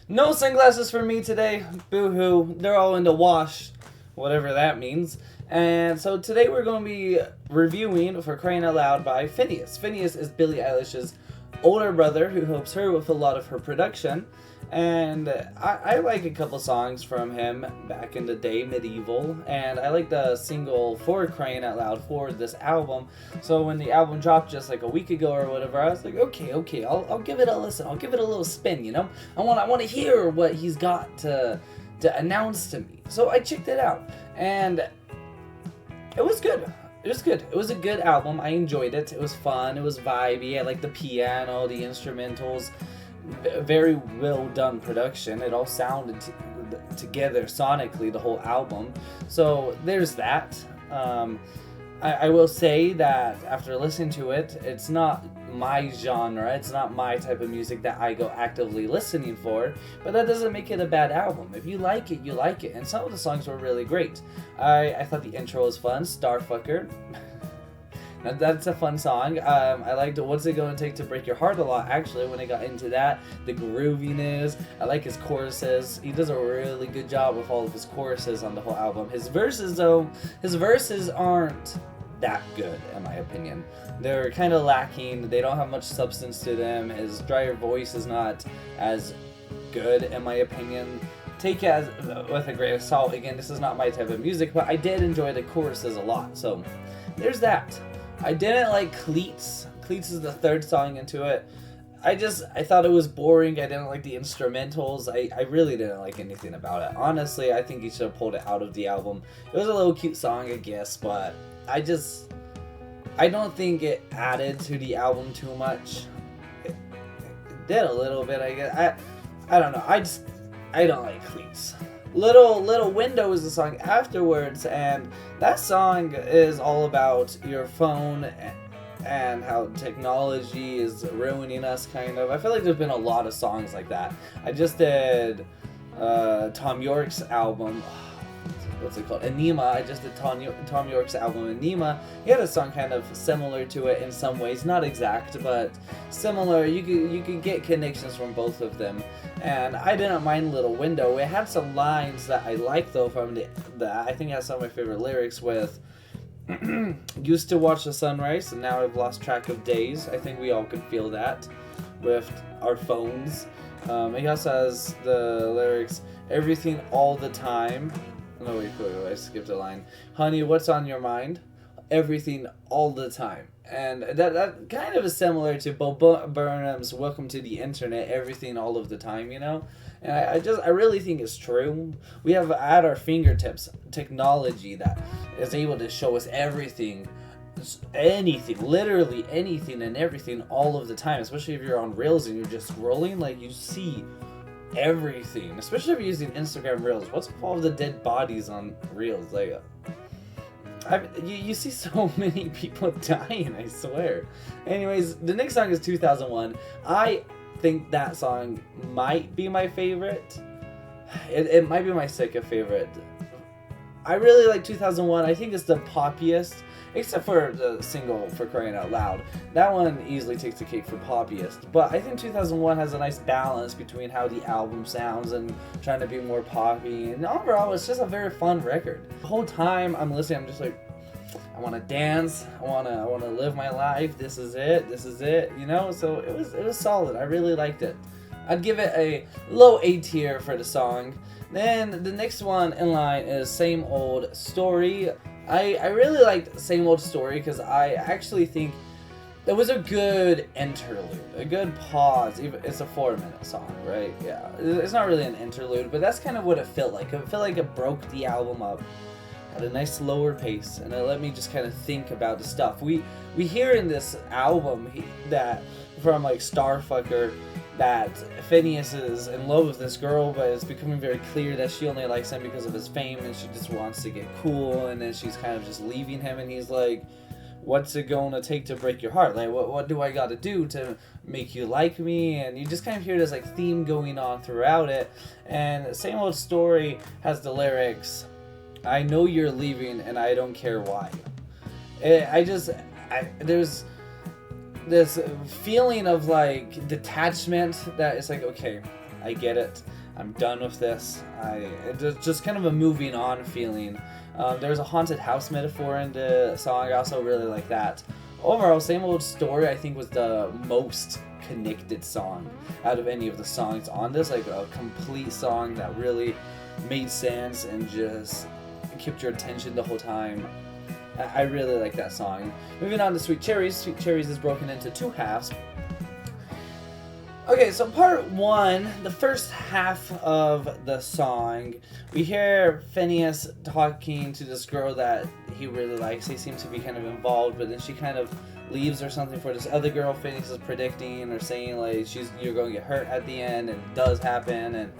No sunglasses for me today. Boo-hoo. They're all in the wash, whatever that means. And so today we're going to be reviewing For Crying Out Loud by FINNEAS. FINNEAS is Billie Eilish's older brother who helps her with a lot of her production. And I like a couple songs from him back in the day, Medieval, and I like the single For Crying Out Loud for this album. So when the album dropped just like a week ago or whatever, I was like, okay, I'll give it a listen. I'll give it a little spin, you know? I want to hear what he's got to announce to me. So I checked it out, and it was good. It was good. It was a good album. I enjoyed it. It was fun. It was vibey. I liked the piano, the instrumentals. Very well done production. It all sounded together sonically, the whole album. So there's that. I will say that after listening to it, it's not my genre. It's not my type of music that I go actively listening for. But that doesn't make it a bad album. If you like it, you like it. And some of the songs were really great. I thought the intro was fun. Starfucker. That's a fun song. I liked What's It Gonna Take to Break Your Heart a lot, actually, when I got into that. The grooviness. I like his choruses. He does a really good job with all of his choruses on the whole album. His verses, though, aren't that good, in my opinion. They're kind of lacking. They don't have much substance to them. His drier voice is not as good, in my opinion. Take it as, with a grain of salt. Again, this is not my type of music, but I did enjoy the choruses a lot. So, there's that. I didn't like Cleats. Cleats is the third song into it. I thought it was boring. I didn't like the instrumentals. I really didn't like anything about it. Honestly, I think he should have pulled it out of the album. It was a little cute song, I guess, but I don't think it added to the album too much. It did a little bit, I guess. I don't know. I don't like Cleats. Little Window is the song afterwards, and that song is all about your phone and how technology is ruining us, kind of. I feel like there's been a lot of songs like that. I just did Tom York's album. What's it called? Anima. I just did Tom York's album, Anima. He had a song kind of similar to it in some ways. Not exact, but similar. You could get connections from both of them. And I didn't mind Little Window. It had some lines that I liked, though, from the I think it has some of my favorite lyrics with used to watch the sunrise, and now I've lost track of days. I think we all could feel that with our phones. He also has the lyrics, everything all the time. No, wait, I skipped a line. Honey, what's on your mind? Everything all the time. And that kind of is similar to Bo Burnham's Welcome to the Internet, everything all of the time, you know? And I really think it's true. We have at our fingertips technology that is able to show us everything, anything, literally anything and everything all of the time, especially if you're on Reels and you're just scrolling, like you see everything, especially if you're using Instagram Reels. What's with all the dead bodies on Reels? Like, you see so many people dying, I swear. Anyways, the next song is 2001. I think that song might be my favorite. It might be my second favorite. I really like 2001. I think it's the poppiest, except for the single For Crying Out Loud. That one easily takes the cake for poppiest. But I think 2001 has a nice balance between how the album sounds and trying to be more poppy. And overall, it's just a very fun record. The whole time I'm listening, I'm just like, I want to dance. I want to live my life. This is it. You know. So it was solid. I really liked it. I'd give it a low A tier for the song. Then the next one in line is Same Old Story. I really liked Same Old Story because I actually think it was a good interlude, a good pause. It's a 4-minute song, right? Yeah, it's not really an interlude, but that's kind of what it felt like. It felt like it broke the album up at a nice slower pace, and it let me just kind of think about the stuff we hear in this album that from like Starfucker, that FINNEAS is in love with this girl, but it's becoming very clear that she only likes him because of his fame, and she just wants to get cool, and then she's kind of just leaving him, and he's like, what's it gonna take to break your heart? Like, what do I gotta do to make you like me? And you just kind of hear this like theme going on throughout it. And Same Old Story has the lyrics, I know you're leaving and I don't care why. There's this feeling of like detachment that it's like, okay, I get it. I'm done with this. It's just kind of a moving on feeling. There's a haunted house metaphor in the song. I also really like that. Overall, Same Old Story, I think, was the most connected song out of any of the songs on this. Like a complete song that really made sense and just kept your attention the whole time. I really like that song. Moving on to Sweet Cherries. Sweet Cherries is broken into two halves. Okay, so part one, the first half of the song, we hear FINNEAS talking to this girl that he really likes. They seem to be kind of involved, but then she kind of leaves or something for this other girl. FINNEAS is predicting or saying like you're going to get hurt at the end, and it does happen. And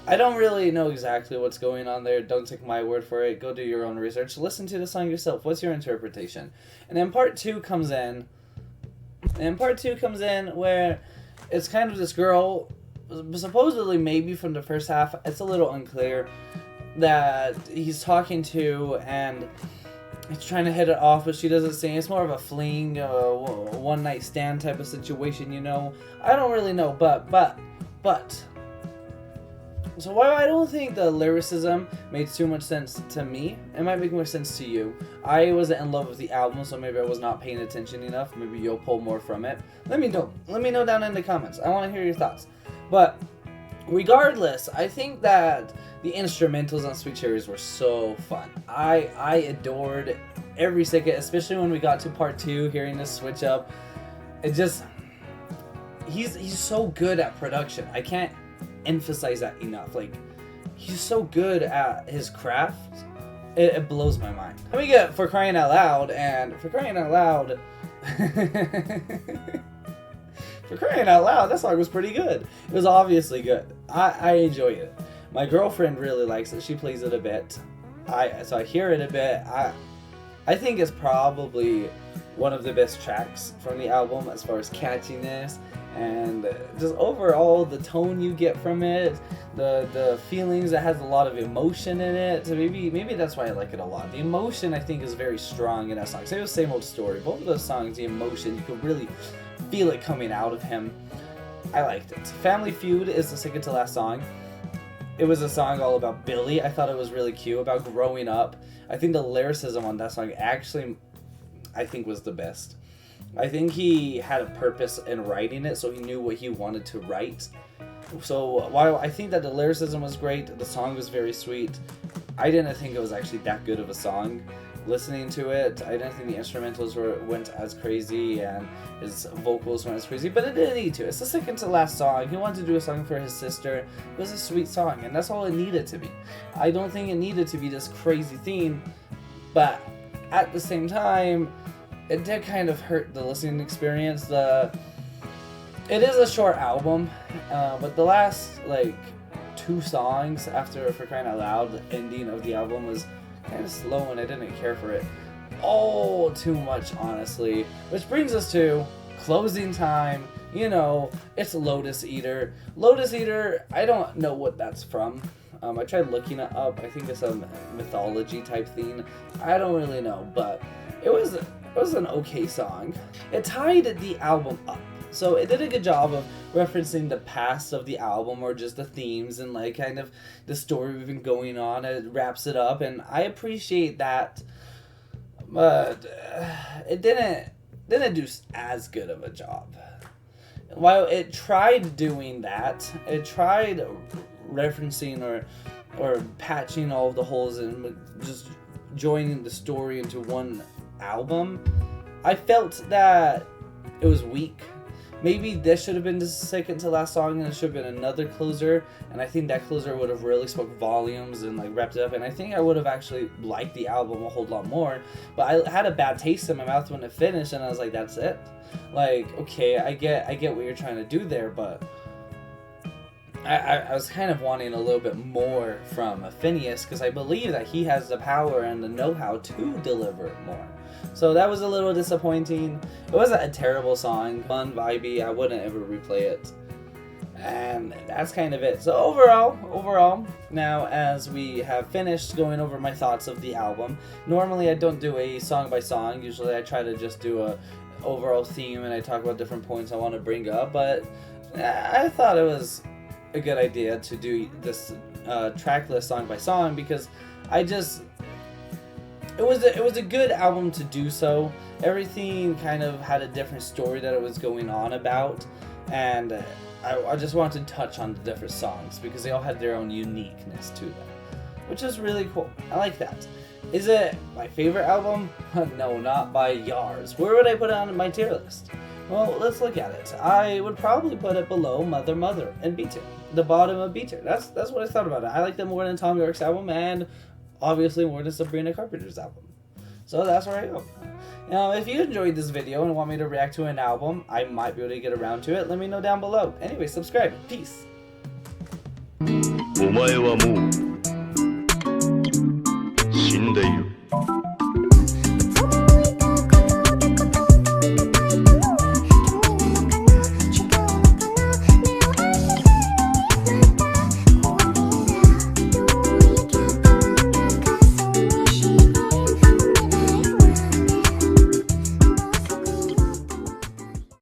I don't really know exactly what's going on there. Don't take my word for it. Go do your own research. Listen to the song yourself. What's your interpretation? And then part two comes in. Where it's kind of this girl, supposedly maybe from the first half, it's a little unclear, that he's talking to, and he's trying to hit it off, but she doesn't say. It's more of a fling, one night stand type of situation, you know. I don't really know, but. So while I don't think the lyricism made too much sense to me, it might make more sense to you. I wasn't in love with the album, so maybe I was not paying attention enough. Maybe you'll pull more from it. Let me know. Let me know down in the comments. I want to hear your thoughts. But regardless, I think that the instrumentals on Sweet Cherries were so fun. I adored every second, especially when we got to part two, hearing this switch up. It just... He's so good at production. I can't emphasize that enough. Like, he's so good at his craft, it blows my mind. Let me get For Crying Out Loud, and For Crying Out Loud For Crying Out Loud, that song was pretty good. It was obviously good. I enjoy it. My girlfriend really likes it. She plays it a bit. So I hear it a bit. I think it's probably one of the best tracks from the album as far as catchiness and just overall the tone you get from it, the feelings. It has a lot of emotion in it, so maybe that's why I like it a lot. The emotion, I think, is very strong in that song. Same with Same Old Story. Both of those songs, the emotion, you could really feel it coming out of him. I liked it. Family Feud is the second to last song. It was a song all about Billy. I thought it was really cute, about growing up. I think the lyricism on that song actually, I think, was the best. I think he had a purpose in writing it, so he knew what he wanted to write. So while I think that the lyricism was great, the song was very sweet, I didn't think it was actually that good of a song. Listening to it, I didn't think the instrumentals went as crazy and his vocals weren't as crazy, but it didn't need to. It's the second to last song. He wanted to do a song for his sister. It was a sweet song, and that's all it needed to be. I don't think it needed to be this crazy theme, but at the same time, it did kind of hurt the listening experience. It is a short album, but the last two songs after For Crying Out Loud, the ending of the album was kind of slow, and I didn't care for it all too much, honestly. Which brings us to closing time. You know, it's Lotus Eater. Lotus Eater, I don't know what that's from. I tried looking it up. I think it's a mythology type thing. I don't really know, but it was an okay song. It tied the album up. So it did a good job of referencing the past of the album, or just the themes and kind of the story we've been going on. It wraps it up, and I appreciate that. But it didn't do as good of a job. While it tried doing that, it tried referencing or patching all of the holes and just joining the story into one album, I felt that it was weak. Maybe this should have been the second to last song, and it should have been another closer, and I think that closer would have really spoke volumes and wrapped it up, and I think I would have actually liked the album a whole lot more. But I had a bad taste in my mouth when it finished, and I was like, that's it? Okay, I get what you're trying to do there, but I was kind of wanting a little bit more from FINNEAS, because I believe that he has the power and the know-how to deliver more. So that was a little disappointing. It wasn't a terrible song, fun, vibey. I wouldn't ever replay it. And that's kind of it. So overall, now as we have finished going over my thoughts of the album, normally I don't do a song by song. Usually I try to just do a overall theme, and I talk about different points I want to bring up. But I thought it was a good idea to do this track list song by song, because it was a good album to do so. Everything kind of had a different story that it was going on about, and I just wanted to touch on the different songs because they all had their own uniqueness to them, which is really cool. I like that. Is it my favorite album? No, not by yards. Where would I put it on my tier list? Well, let's look at it. I would probably put it below Mother Mother and B Tier. The bottom of B Tier. That's what I thought about it. I like them more than Tom York's album, and obviously more than Sabrina Carpenter's album. So that's where I go. Now, if you enjoyed this video and want me to react to an album, I might be able to get around to it. Let me know down below. Anyway, subscribe. Peace. お前はもう